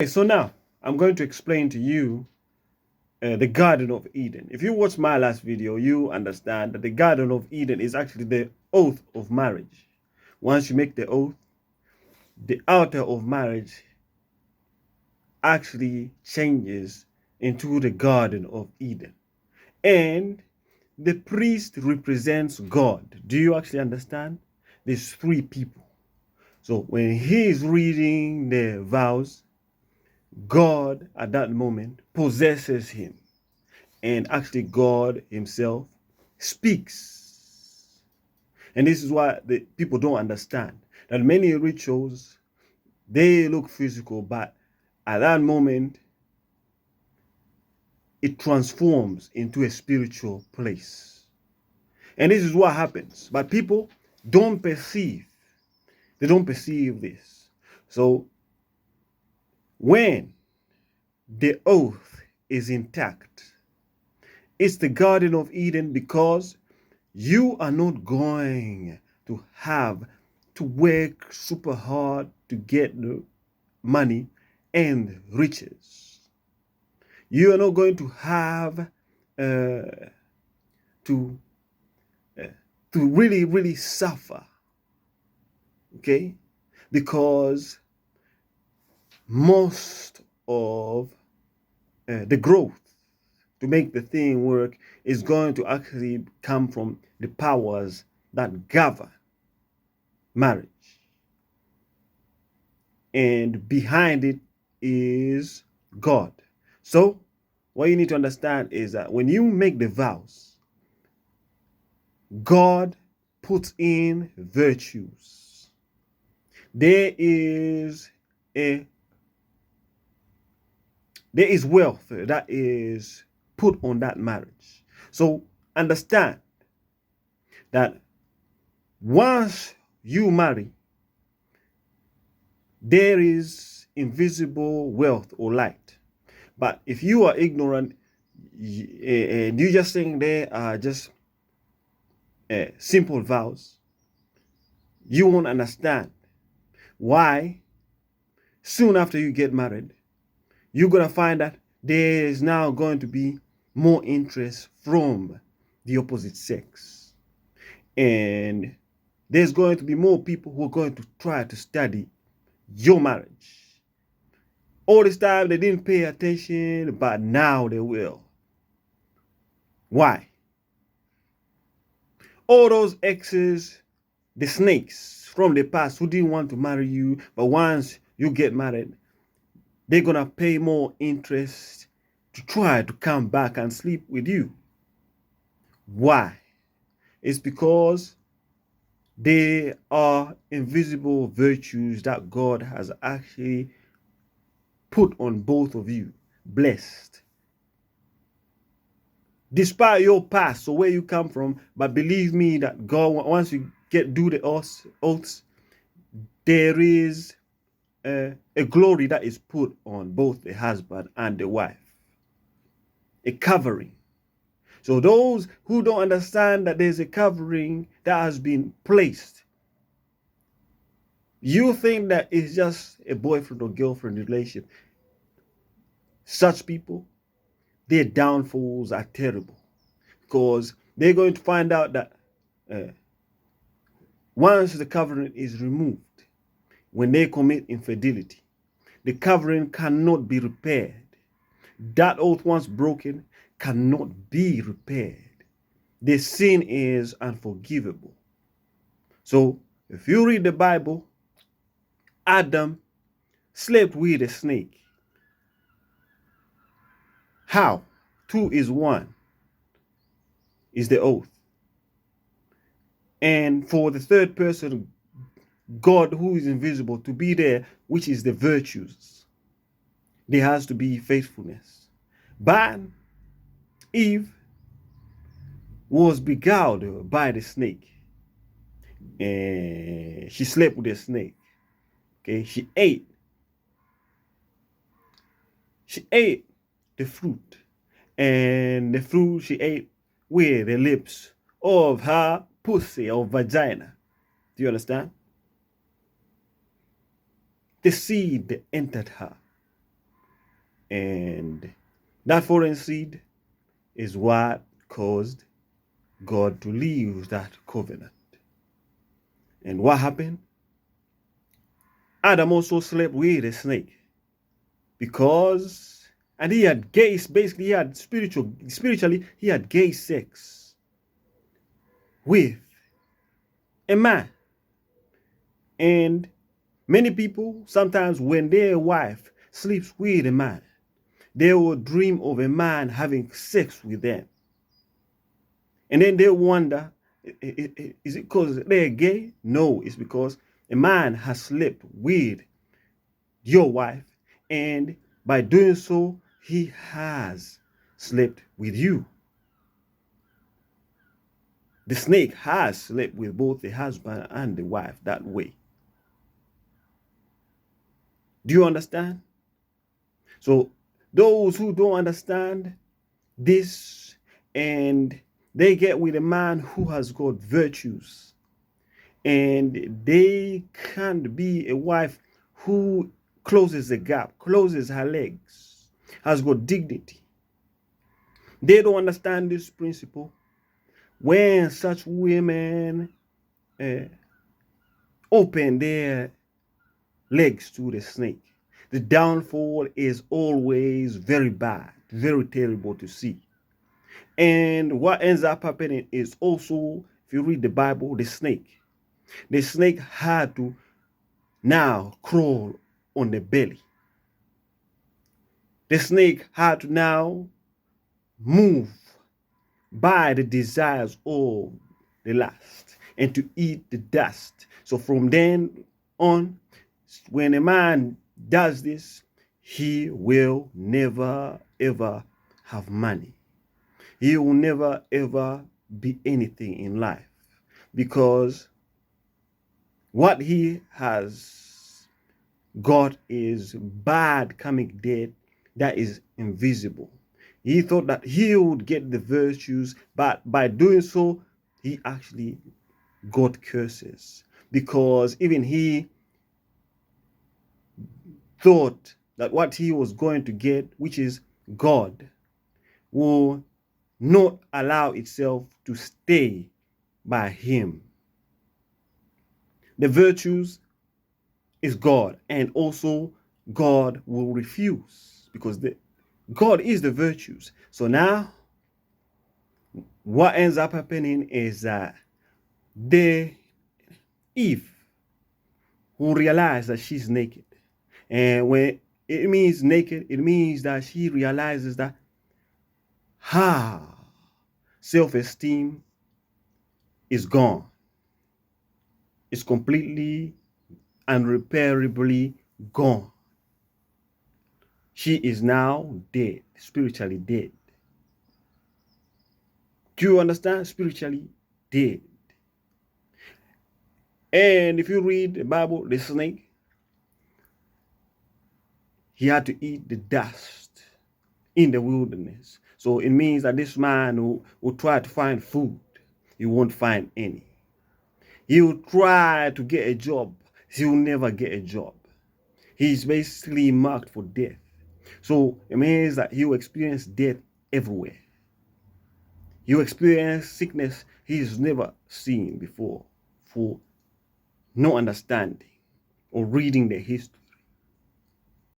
Okay, so now I'm going to explain to you the Garden of Eden. If you watch my last video, you understand that the Garden of Eden is actually the oath of marriage. Once you make the oath, the altar of marriage actually changes into the Garden of Eden. And the priest represents God. Do you actually understand? There's three people. So when he is reading the vows, God at that moment possesses him. And actually God himself speaks. And this is why the people don't understand that many rituals, they look physical, but at that moment it transforms into a spiritual place. And this is what happens, but people don't perceive, they don't perceive this. So when the oath is intact, it's the Garden of Eden, because you are not going to have to work super hard to get the money and riches. You are not going to have to really suffer, okay? Because most of the growth to make the thing work is going to actually come from the powers that govern marriage. And behind it is God. So what you need to understand is that when you make the vows, God puts in virtues. There is wealth that is put on that marriage. So understand that once you marry, there is invisible wealth or light. But if you are ignorant and you just think they are just simple vows, you won't understand why soon after you get married, you're going to find that there is now going to be more interest from the opposite sex. And there's going to be more people who are going to try to study your marriage. All this time they didn't pay attention, but now they will. Why? All those exes, the snakes from the past who didn't want to marry you, but once you get married, they're going to pay more interest to try to come back and sleep with you. Why? It's because they are invisible virtues that God has actually put on both of you, blessed. Despite your past, so where you come from, but believe me that God, once you do the oaths, there is a glory that is put on both the husband and the wife, a covering. So those who don't understand that there's a covering that has been placed, you think that it's just a boyfriend or girlfriend relationship. Such people, their downfalls are terrible, because they're going to find out that once the covering is removed, when they commit infidelity, the covering cannot be repaired. That oath, once broken, cannot be repaired. The sin is unforgivable. So if you read the Bible, Adam slept with a snake. How? 2 is 1 is the oath. And for the third person, God, who is invisible, to be there, which is the virtues, there has to be faithfulness. But Eve was beguiled by the snake. And she slept with the snake. Okay, she ate the fruit. And the fruit she ate with the lips of her pussy or vagina. Do you understand? The seed entered her. And that foreign seed is what caused God to leave that covenant. And what happened? Adam also slept with a snake because, and he had gay, basically he had spiritually, he had gay sex with a man. And many people, sometimes when their wife sleeps with a man, they will dream of a man having sex with them. And then they wonder, is it because they're gay? No, it's because a man has slept with your wife, and by doing so, he has slept with you. The snake has slept with both the husband and the wife that way. Do you understand? So those who don't understand this, and they get with a man who has got virtues, and they can't be a wife who closes the gap, closes her legs, has got dignity. They don't understand this principle. When such women open their legs to the snake, the downfall is always very bad, very terrible to see. And what ends up happening is also, if you read the Bible, the snake had to now crawl on the belly. The snake had to now move by the desires of the lust and to eat the dust. So from then on, when a man does this, he will never ever have money. He will never ever be anything in life, because what he has got is bad karmic debt that is invisible. He thought that he would get the virtues, but by doing so, he actually got curses, because even he thought that what he was going to get, which is God, will not allow itself to stay by him. The virtues is God, and also God will refuse, because God is the virtues. So now what ends up happening is that Eve will realize that she's naked. And when it means naked, it means that she realizes that her self-esteem is gone. It's completely unrepairably gone. She is now dead, spiritually dead. Do you understand? Spiritually dead. And if you read the Bible, the snake, he had to eat the dust in the wilderness. So it means that this man who will try to find food, he won't find any. He will try to get a job, he will never get a job. He's basically marked for death. So it means that he will experience death everywhere. He will experience sickness he's never seen before, for no understanding or reading the history.